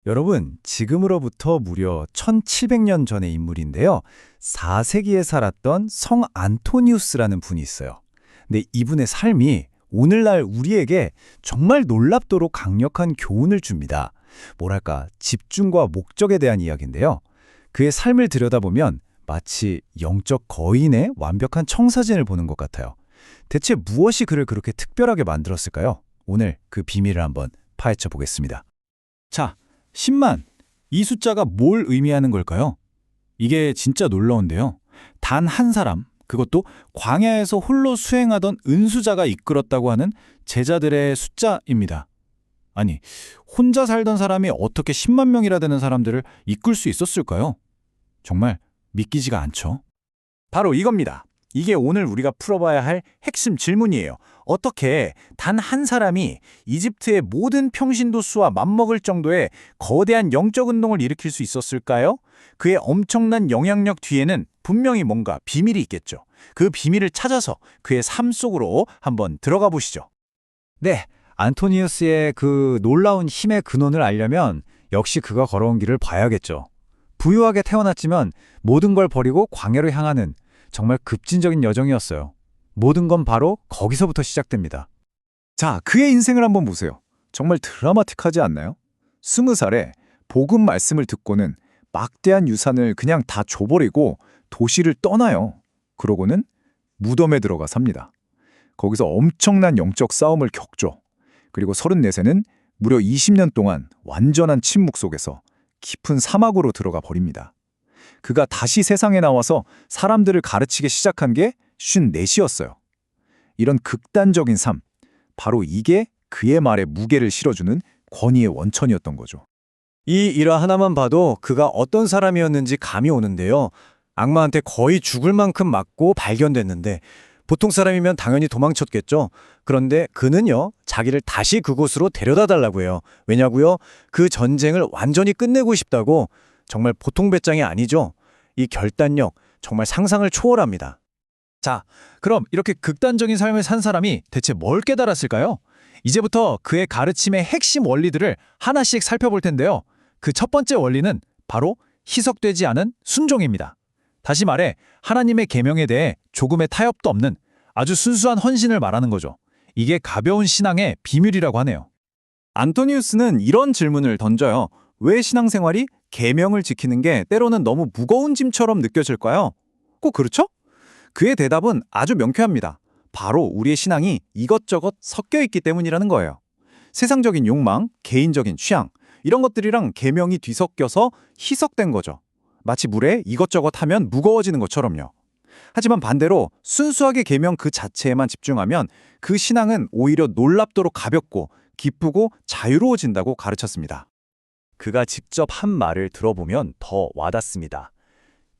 여러분, 지금으로부터 무려 1700년 전의 인물인데요. 4세기에 살았던 성 안토니우스라는 분이 있어요. 근데 이분의 삶이 오늘날 우리에게 정말 놀랍도록 강력한 교훈을 줍니다. 뭐랄까, 집중과 목적에 대한 이야기인데요. 그의 삶을 들여다보면 마치 영적 거인의 완벽한 청사진을 보는 것 같아요. 대체 무엇이 그를 그렇게 특별하게 만들었을까요? 오늘 그 비밀을 한번 파헤쳐 보겠습니다. 자, 10만. 이 숫자가 뭘 의미하는 걸까요? 이게 진짜 놀라운데요. 단 한 사람, 그것도 광야에서 홀로 수행하던 은수자가 이끌었다고 하는 제자들의 숫자입니다. 아니, 혼자 살던 사람이 어떻게 10만 명이나 되는 사람들을 이끌 수 있었을까요? 정말 믿기지가 않죠. 바로 이겁니다. 이게 오늘 우리가 풀어봐야 할 핵심 질문이에요. 어떻게 단 한 사람이 이집트의 모든 평신도 수와 맞먹을 정도의 거대한 영적 운동을 일으킬 수 있었을까요? 그의 엄청난 영향력 뒤에는 분명히 뭔가 비밀이 있겠죠. 그 비밀을 찾아서 그의 삶 속으로 한번 들어가 보시죠. 네, 안토니우스의 그 놀라운 힘의 근원을 알려면 역시 그가 걸어온 길을 봐야겠죠. 부유하게 태어났지만 모든 걸 버리고 광야로 향하는 정말 급진적인 여정이었어요. 모든 건 바로 거기서부터 시작됩니다. 자, 그의 인생을 한번 보세요. 정말 드라마틱하지 않나요? 20살에 복음 말씀을 듣고는 막대한 유산을 그냥 다 줘버리고 도시를 떠나요. 그러고는 무덤에 들어가 삽니다. 거기서 엄청난 영적 싸움을 겪죠. 그리고 34세는 무려 20년 동안 완전한 침묵 속에서 깊은 사막으로 들어가 버립니다. 그가 다시 세상에 나와서 사람들을 가르치기 시작한 게 54이었어요. 이런 극단적인 삶, 바로 이게 그의 말에 무게를 실어주는 권위의 원천이었던 거죠. 이 일화 하나만 봐도 그가 어떤 사람이었는지 감이 오는데요. 악마한테 거의 죽을 만큼 맞고 발견됐는데 보통 사람이면 당연히 도망쳤겠죠. 그런데 그는요, 자기를 다시 그곳으로 데려다 달라고 해요. 왜냐고요? 그 전쟁을 완전히 끝내고 싶다고. 정말 보통 배짱이 아니죠. 이 결단력 정말 상상을 초월합니다. 자, 그럼 이렇게 극단적인 삶을 산 사람이 대체 뭘 깨달았을까요? 이제부터 그의 가르침의 핵심 원리들을 하나씩 살펴볼 텐데요. 그 첫 번째 원리는 바로 희석되지 않은 순종입니다. 다시 말해 하나님의 계명에 대해 조금의 타협도 없는 아주 순수한 헌신을 말하는 거죠. 이게 가벼운 신앙의 비밀이라고 하네요. 안토니우스는 이런 질문을 던져요. 왜 신앙생활이 계명을 지키는 게 때로는 너무 무거운 짐처럼 느껴질까요? 꼭 그렇죠? 그의 대답은 아주 명쾌합니다. 바로 우리의 신앙이 이것저것 섞여 있기 때문이라는 거예요. 세상적인 욕망, 개인적인 취향, 이런 것들이랑 계명이 뒤섞여서 희석된 거죠. 마치 물에 이것저것 하면 무거워지는 것처럼요. 하지만 반대로 순수하게 계명 그 자체에만 집중하면 그 신앙은 오히려 놀랍도록 가볍고 기쁘고 자유로워진다고 가르쳤습니다. 그가 직접 한 말을 들어보면 더 와닿습니다.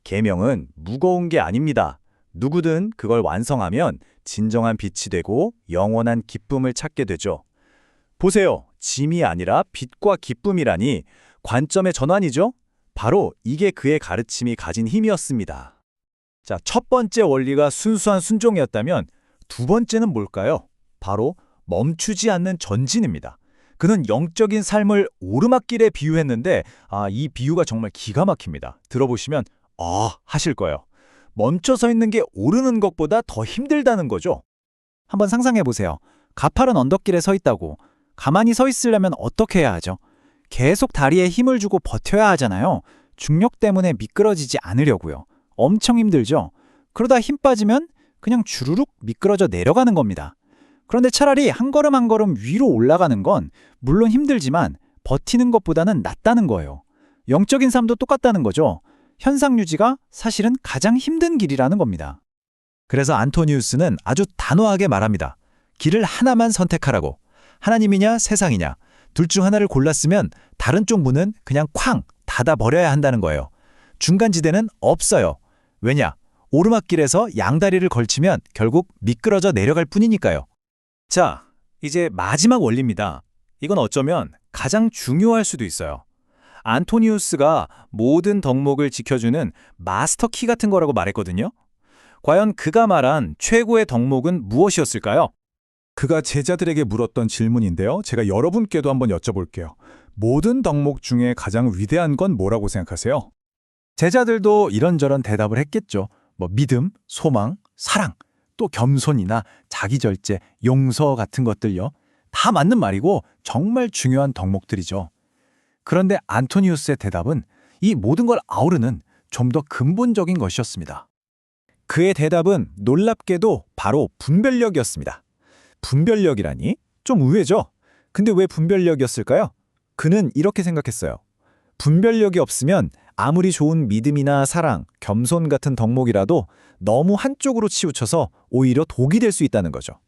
계명은 무거운 게 아닙니다. 누구든 그걸 완성하면 진정한 빛이 되고 영원한 기쁨을 찾게 되죠. 보세요. 짐이 아니라 빛과 기쁨이라니 관점의 전환이죠? 바로 이게 그의 가르침이 가진 힘이었습니다. 자, 첫 번째 원리가 순수한 순종이었다면 두 번째는 뭘까요? 바로 멈추지 않는 전진입니다. 그는 영적인 삶을 오르막길에 비유했는데 이 비유가 정말 기가 막힙니다. 들어보시면 하실 거예요. 멈춰 서 있는 게 오르는 것보다 더 힘들다는 거죠. 한번 상상해 보세요. 가파른 언덕길에 서 있다고. 가만히 서 있으려면 어떻게 해야 하죠? 계속 다리에 힘을 주고 버텨야 하잖아요. 중력 때문에 미끄러지지 않으려고요. 엄청 힘들죠? 그러다 힘 빠지면 그냥 주르륵 미끄러져 내려가는 겁니다. 그런데 차라리 한 걸음 한 걸음 위로 올라가는 건 물론 힘들지만 버티는 것보다는 낫다는 거예요. 영적인 삶도 똑같다는 거죠. 현상 유지가 사실은 가장 힘든 길이라는 겁니다. 그래서 안토니우스는 아주 단호하게 말합니다. 길을 하나만 선택하라고. 하나님이냐 세상이냐. 둘 중 하나를 골랐으면 다른 쪽 문은 그냥 쾅 닫아버려야 한다는 거예요. 중간지대는 없어요. 왜냐? 오르막길에서 양다리를 걸치면 결국 미끄러져 내려갈 뿐이니까요. 자, 이제 마지막 원리입니다. 이건 어쩌면 가장 중요할 수도 있어요. 안토니우스가 모든 덕목을 지켜주는 마스터키 같은 거라고 말했거든요. 과연 그가 말한 최고의 덕목은 무엇이었을까요? 그가 제자들에게 물었던 질문인데요. 제가 여러분께도 한번 여쭤볼게요. 모든 덕목 중에 가장 위대한 건 뭐라고 생각하세요? 제자들도 이런저런 대답을 했겠죠. 믿음, 소망, 사랑, 또 겸손이나 자기절제, 용서 같은 것들요. 다 맞는 말이고 정말 중요한 덕목들이죠. 그런데 안토니우스의 대답은 이 모든 걸 아우르는 좀 더 근본적인 것이었습니다. 그의 대답은 놀랍게도 바로 분별력이었습니다. 분별력이라니? 좀 의외죠? 근데 왜 분별력이었을까요? 그는 이렇게 생각했어요. 분별력이 없으면 아무리 좋은 믿음이나 사랑, 겸손 같은 덕목이라도 너무 한쪽으로 치우쳐서 오히려 독이 될 수 있다는 거죠.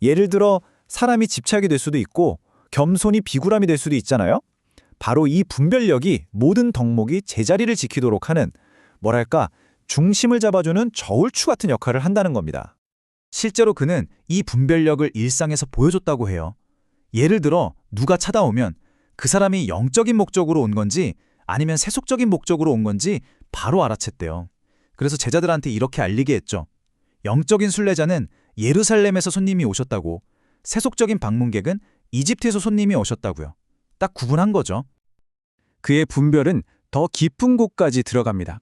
예를 들어 사람이 집착이 될 수도 있고 겸손이 비굴함이 될 수도 있잖아요. 바로 이 분별력이 모든 덕목이 제자리를 지키도록 하는 중심을 잡아주는 저울추 같은 역할을 한다는 겁니다. 실제로 그는 이 분별력을 일상에서 보여줬다고 해요. 예를 들어 누가 찾아오면 그 사람이 영적인 목적으로 온 건지 아니면 세속적인 목적으로 온 건지 바로 알아챘대요. 그래서 제자들한테 이렇게 알리게 했죠. 영적인 순례자는 예루살렘에서 손님이 오셨다고, 세속적인 방문객은 이집트에서 손님이 오셨다고요. 딱 구분한 거죠. 그의 분별은 더 깊은 곳까지 들어갑니다.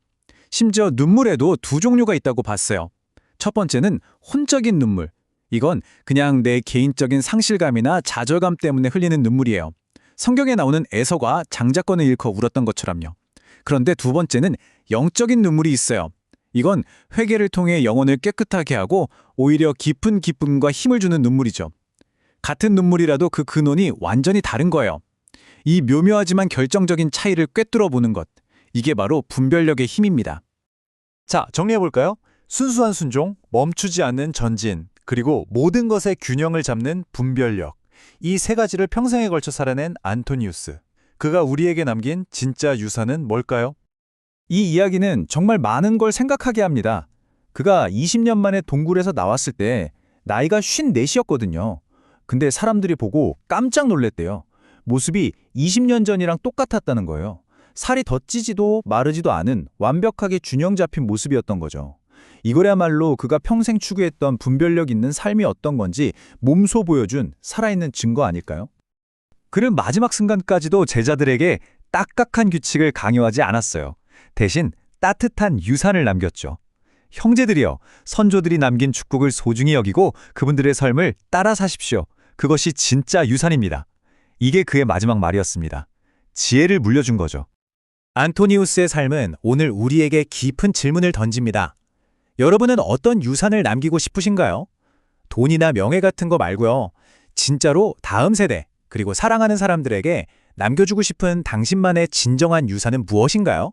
심지어 눈물에도 두 종류가 있다고 봤어요. 첫 번째는 혼적인 눈물. 이건 그냥 내 개인적인 상실감이나 좌절감 때문에 흘리는 눈물이에요. 성경에 나오는 에서가 장자권을 잃고 울었던 것처럼요. 그런데 두 번째는 영적인 눈물이 있어요. 이건 회개를 통해 영혼을 깨끗하게 하고 오히려 깊은 기쁨과 힘을 주는 눈물이죠. 같은 눈물이라도 그 근원이 완전히 다른 거예요. 이 묘묘하지만 결정적인 차이를 꿰뚫어 보는 것. 이게 바로 분별력의 힘입니다. 자, 정리해볼까요? 순수한 순종, 멈추지 않는 전진, 그리고 모든 것의 균형을 잡는 분별력. 이 세 가지를 평생에 걸쳐 살아낸 안토니우스. 그가 우리에게 남긴 진짜 유산은 뭘까요? 이 이야기는 정말 많은 걸 생각하게 합니다. 그가 20년 만에 동굴에서 나왔을 때 나이가 54이었거든요. 근데 사람들이 보고 깜짝 놀랐대요. 모습이 20년 전이랑 똑같았다는 거예요. 살이 더 찌지도 마르지도 않은 완벽하게 균형 잡힌 모습이었던 거죠. 이거야말로 그가 평생 추구했던 분별력 있는 삶이 어떤 건지 몸소 보여준 살아있는 증거 아닐까요? 그는 마지막 순간까지도 제자들에게 딱딱한 규칙을 강요하지 않았어요. 대신 따뜻한 유산을 남겼죠. 형제들이여, 선조들이 남긴 축복을 소중히 여기고 그분들의 삶을 따라 사십시오. 그것이 진짜 유산입니다. 이게 그의 마지막 말이었습니다. 지혜를 물려준 거죠. 안토니우스의 삶은 오늘 우리에게 깊은 질문을 던집니다. 여러분은 어떤 유산을 남기고 싶으신가요? 돈이나 명예 같은 거 말고요. 진짜로 다음 세대, 그리고 사랑하는 사람들에게 남겨주고 싶은 당신만의 진정한 유산은 무엇인가요?